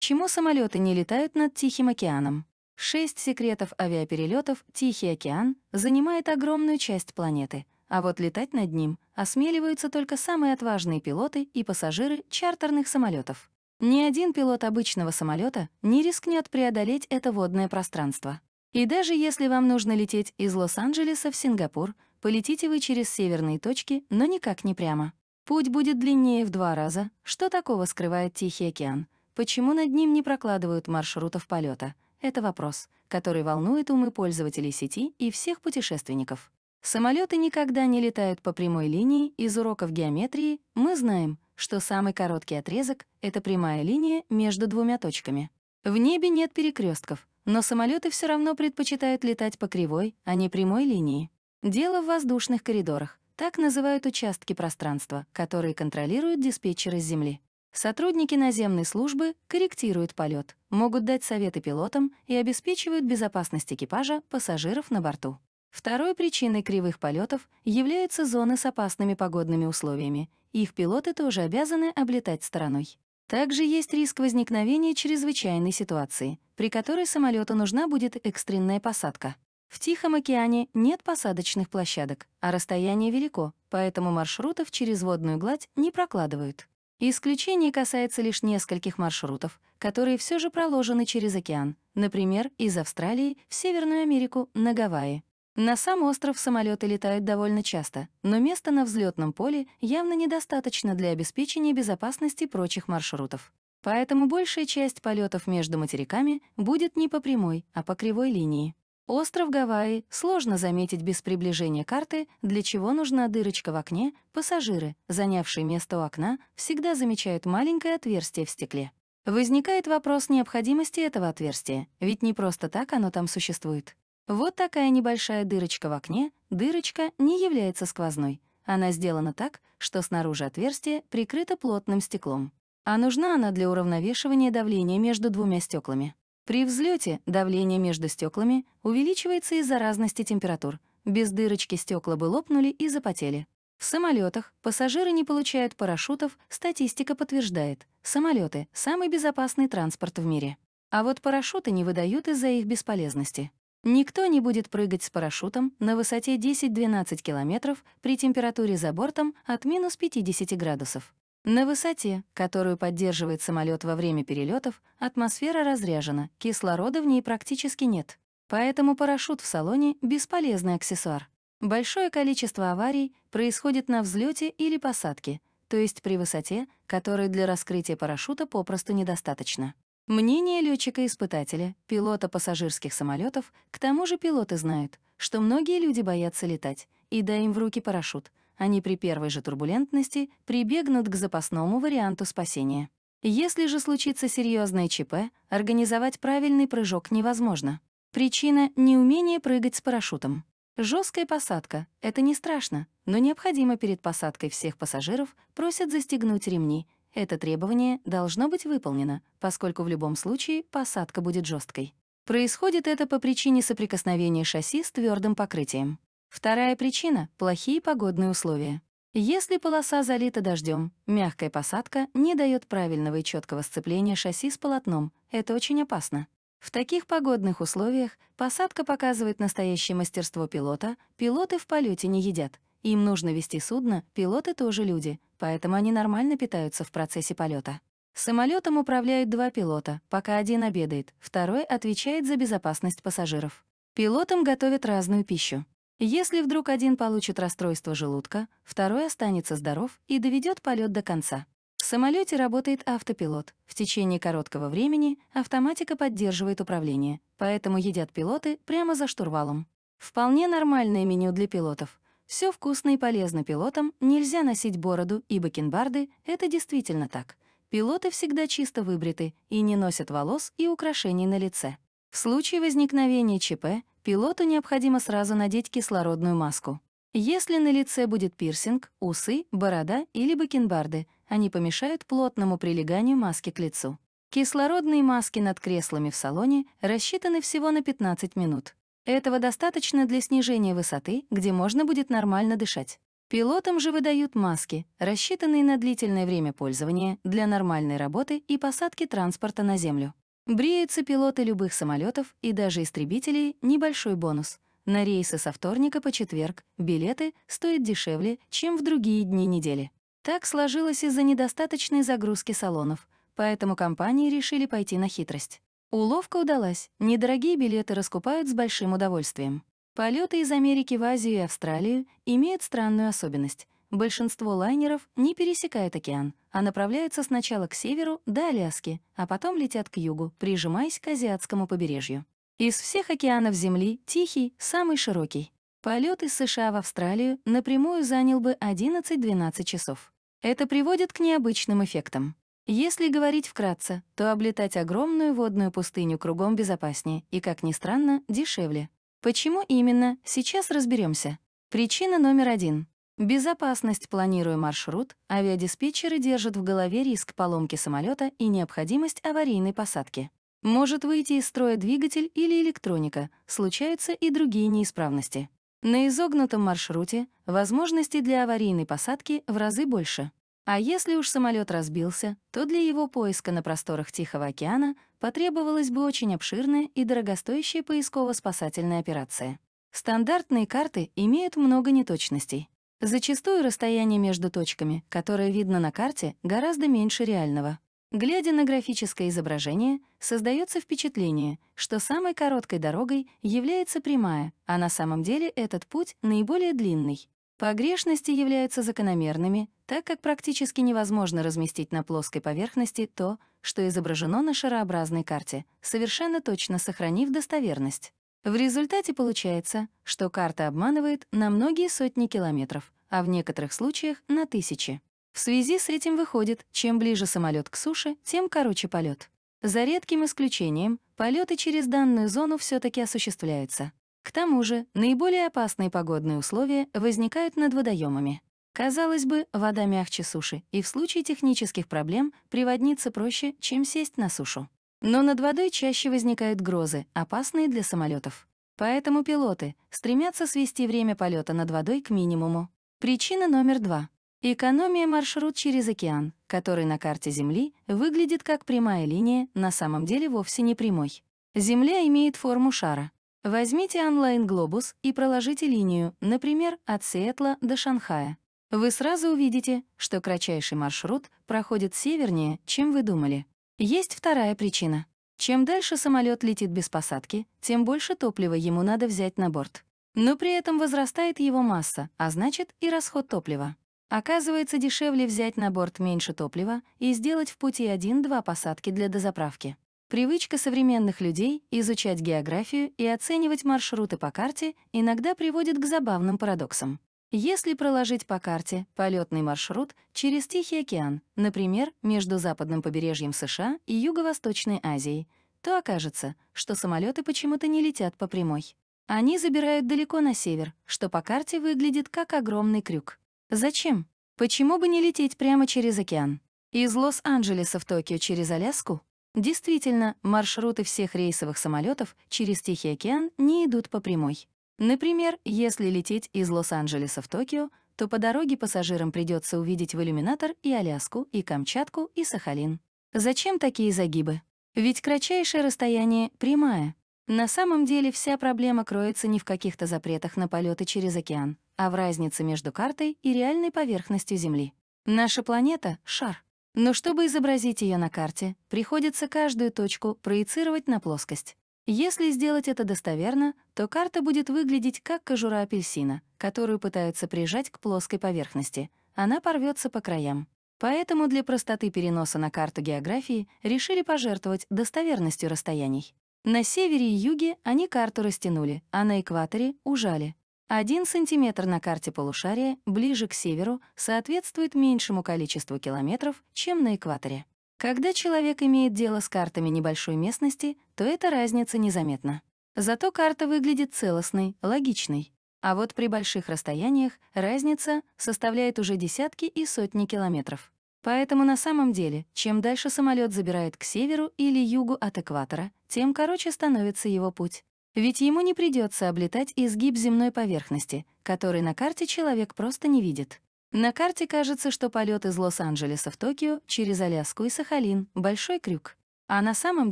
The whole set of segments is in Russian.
Почему самолеты не летают над Тихим океаном? 6 секретов авиаперелетов Тихий океан занимает огромную часть планеты, а вот летать над ним осмеливаются только самые отважные пилоты и пассажиры чартерных самолетов. Ни один пилот обычного самолета не рискнет преодолеть это водное пространство. И даже если вам нужно лететь из Лос-Анджелеса в Сингапур, полетите вы через северные точки, но никак не прямо. Путь будет длиннее в 2 раза. Что такого скрывает Тихий океан? Почему над ним не прокладывают маршрутов полета? Это вопрос, который волнует умы пользователей сети и всех путешественников. Самолеты никогда не летают по прямой линии. Из уроков геометрии мы знаем, что самый короткий отрезок — это прямая линия между 2 точками. В небе нет перекрестков, но самолеты все равно предпочитают летать по кривой, а не прямой линии. Дело в воздушных коридорах. Так называют участки пространства, которые контролируют диспетчеры с Земли. Сотрудники наземной службы корректируют полет, могут дать советы пилотам и обеспечивают безопасность экипажа, пассажиров на борту. Второй причиной кривых полетов являются зоны с опасными погодными условиями. Их пилоты тоже обязаны облетать стороной. Также есть риск возникновения чрезвычайной ситуации, при которой самолету нужна будет экстренная посадка. В Тихом океане нет посадочных площадок, а расстояние велико, поэтому маршрутов через водную гладь не прокладывают. Исключение касается лишь нескольких маршрутов, которые все же проложены через океан, например, из Австралии в Северную Америку на Гавайи. На сам остров самолеты летают довольно часто, но места на взлетном поле явно недостаточно для обеспечения безопасности прочих маршрутов. Поэтому большая часть полетов между материками будет не по прямой, а по кривой линии. Остров Гавайи сложно заметить без приближения карты, для чего нужна дырочка в окне. Пассажиры, занявшие место у окна, всегда замечают маленькое отверстие в стекле. Возникает вопрос необходимости этого отверстия, ведь не просто так оно там существует. Вот такая небольшая дырочка в окне. Дырочка не является сквозной. Она сделана так, что снаружи отверстие прикрыто плотным стеклом. А нужна она для уравновешивания давления между 2 стеклами. При взлете давление между стеклами увеличивается из-за разности температур. Без дырочки стекла бы лопнули и запотели. В самолетах пассажиры не получают парашютов, статистика подтверждает. Самолеты — самый безопасный транспорт в мире. А вот парашюты не выдают из-за их бесполезности. Никто не будет прыгать с парашютом на высоте 10-12 километров при температуре за бортом от минус 50 градусов. На высоте, которую поддерживает самолет во время перелетов, атмосфера разряжена, кислорода в ней практически нет. Поэтому парашют в салоне — бесполезный аксессуар. Большое количество аварий происходит на взлете или посадке, то есть при высоте, которой для раскрытия парашюта попросту недостаточно. Мнение летчика-испытателя, пилота пассажирских самолетов, к тому же пилоты знают, что многие люди боятся летать, и дай им в руки парашют, они при первой же турбулентности прибегнут к запасному варианту спасения. Если же случится серьезное ЧП, организовать правильный прыжок невозможно. Причина — неумение прыгать с парашютом. Жесткая посадка — это не страшно, но необходимо перед посадкой всех пассажиров просят застегнуть ремни. Это требование должно быть выполнено, поскольку в любом случае посадка будет жесткой. Происходит это по причине соприкосновения шасси с твердым покрытием. Вторая причина — плохие погодные условия. Если полоса залита дождем, мягкая посадка не дает правильного и четкого сцепления шасси с полотном. Это очень опасно. В таких погодных условиях посадка показывает настоящее мастерство пилота. Пилоты в полете не едят. Им нужно вести судно, пилоты тоже люди, поэтому они нормально питаются в процессе полета. Самолетом управляют 2 пилота, пока один обедает, второй отвечает за безопасность пассажиров. Пилотам готовят разную пищу. Если вдруг один получит расстройство желудка, второй останется здоров и доведет полет до конца. В самолете работает автопилот. В течение короткого времени автоматика поддерживает управление, поэтому едят пилоты прямо за штурвалом. Вполне нормальное меню для пилотов. Все вкусно и полезно пилотам, нельзя носить бороду и бакенбарды, это действительно так. Пилоты всегда чисто выбриты и не носят волос и украшений на лице. В случае возникновения ЧП пилоту необходимо сразу надеть кислородную маску. Если на лице будет пирсинг, усы, борода или бакенбарды, они помешают плотному прилеганию маски к лицу. Кислородные маски над креслами в салоне рассчитаны всего на 15 минут. Этого достаточно для снижения высоты, где можно будет нормально дышать. Пилотам же выдают маски, рассчитанные на длительное время пользования для нормальной работы и посадки транспорта на Землю. Бреются пилоты любых самолетов и даже истребителей — небольшой бонус. На рейсы со вторника по четверг билеты стоят дешевле, чем в другие дни недели. Так сложилось из-за недостаточной загрузки салонов, поэтому компании решили пойти на хитрость. Уловка удалась, недорогие билеты раскупают с большим удовольствием. Полеты из Америки в Азию и Австралию имеют странную особенность. Большинство лайнеров не пересекают океан, а направляются сначала к северу до Аляски, а потом летят к югу, прижимаясь к азиатскому побережью. Из всех океанов Земли Тихий — самый широкий. Полет из США в Австралию напрямую занял бы 11-12 часов. Это приводит к необычным эффектам. Если говорить вкратце, то облетать огромную водную пустыню кругом безопаснее и, как ни странно, дешевле. Почему именно, сейчас разберемся. Причина номер 1. Безопасность. Планируя маршрут, авиадиспетчеры держат в голове риск поломки самолета и необходимость аварийной посадки. Может выйти из строя двигатель или электроника, случаются и другие неисправности. На изогнутом маршруте возможностей для аварийной посадки в разы больше. А если уж самолет разбился, то для его поиска на просторах Тихого океана потребовалась бы очень обширная и дорогостоящая поисково-спасательная операция. Стандартные карты имеют много неточностей. Зачастую расстояние между точками, которое видно на карте, гораздо меньше реального. Глядя на графическое изображение, создается впечатление, что самой короткой дорогой является прямая, а на самом деле этот путь наиболее длинный. Погрешности являются закономерными, так как практически невозможно разместить на плоской поверхности то, что изображено на шарообразной карте, совершенно точно сохранив достоверность. В результате получается, что карта обманывает на многие сотни километров, а в некоторых случаях — на тысячи. В связи с этим выходит, чем ближе самолет к суше, тем короче полет. За редким исключением, полеты через данную зону все-таки осуществляются. К тому же, наиболее опасные погодные условия возникают над водоемами. Казалось бы, вода мягче суши, и в случае технических проблем приводниться проще, чем сесть на сушу. Но над водой чаще возникают грозы, опасные для самолетов. Поэтому пилоты стремятся свести время полета над водой к минимуму. Причина номер 2. Экономия. Маршрут через океан, который на карте Земли выглядит как прямая линия, на самом деле вовсе не прямой. Земля имеет форму шара. Возьмите онлайн-глобус и проложите линию, например, от Сиэтла до Шанхая. Вы сразу увидите, что кратчайший маршрут проходит севернее, чем вы думали. Есть вторая причина. Чем дальше самолет летит без посадки, тем больше топлива ему надо взять на борт. Но при этом возрастает его масса, а значит и расход топлива. Оказывается, дешевле взять на борт меньше топлива и сделать в пути 1-2 посадки для дозаправки. Привычка современных людей изучать географию и оценивать маршруты по карте иногда приводит к забавным парадоксам. Если проложить по карте полетный маршрут через Тихий океан, например, между западным побережьем США и Юго-Восточной Азией, то окажется, что самолеты почему-то не летят по прямой. Они забирают далеко на север, что по карте выглядит как огромный крюк. Зачем? Почему бы не лететь прямо через океан? Из Лос-Анджелеса в Токио через Аляску? Действительно, маршруты всех рейсовых самолетов через Тихий океан не идут по прямой. Например, если лететь из Лос-Анджелеса в Токио, то по дороге пассажирам придется увидеть в иллюминатор и Аляску, и Камчатку, и Сахалин. Зачем такие загибы? Ведь кратчайшее расстояние прямая. На самом деле вся проблема кроется не в каких-то запретах на полеты через океан, а в разнице между картой и реальной поверхностью Земли. Наша планета — шар. Но чтобы изобразить ее на карте, приходится каждую точку проецировать на плоскость. Если сделать это достоверно, то карта будет выглядеть как кожура апельсина, которую пытаются прижать к плоской поверхности. Она порвется по краям. Поэтому для простоты переноса на карту географии решили пожертвовать достоверностью расстояний. На севере и юге они карту растянули, а на экваторе — ужали. 1 сантиметр на карте полушария ближе к северу соответствует меньшему количеству километров, чем на экваторе. Когда человек имеет дело с картами небольшой местности, то эта разница незаметна. Зато карта выглядит целостной, логичной. А вот при больших расстояниях разница составляет уже десятки и сотни километров. Поэтому на самом деле, чем дальше самолет забирает к северу или югу от экватора, тем короче становится его путь. Ведь ему не придется облетать изгиб земной поверхности, который на карте человек просто не видит. На карте кажется, что полет из Лос-Анджелеса в Токио через Аляску и Сахалин — большой крюк. А на самом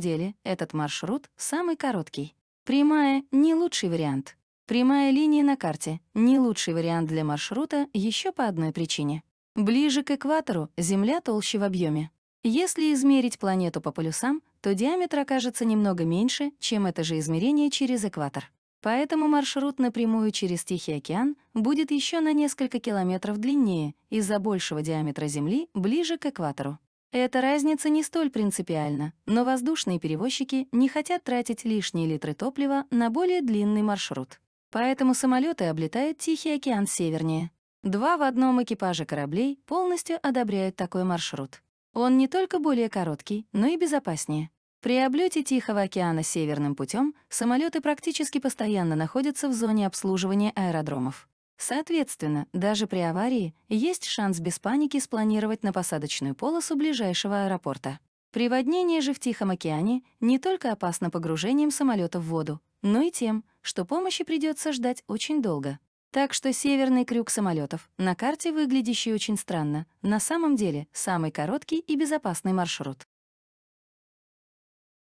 деле этот маршрут самый короткий. Прямая — не лучший вариант. Прямая линия на карте — не лучший вариант для маршрута еще по одной причине. Ближе к экватору Земля толще в объеме. Если измерить планету по полюсам, то диаметр окажется немного меньше, чем это же измерение через экватор. Поэтому маршрут напрямую через Тихий океан будет еще на несколько километров длиннее из-за большего диаметра Земли ближе к экватору. Эта разница не столь принципиальна, но воздушные перевозчики не хотят тратить лишние литры топлива на более длинный маршрут. Поэтому самолеты облетают Тихий океан севернее. 2 в одном экипаже кораблей полностью одобряют такой маршрут. Он не только более короткий, но и безопаснее. При облете Тихого океана северным путем самолеты практически постоянно находятся в зоне обслуживания аэродромов. Соответственно, даже при аварии есть шанс без паники спланировать на посадочную полосу ближайшего аэропорта. Приводнение же в Тихом океане не только опасно погружением самолета в воду, но и тем, что помощи придется ждать очень долго. Так что северный крюк самолетов, на карте выглядящий очень странно, на самом деле самый короткий и безопасный маршрут.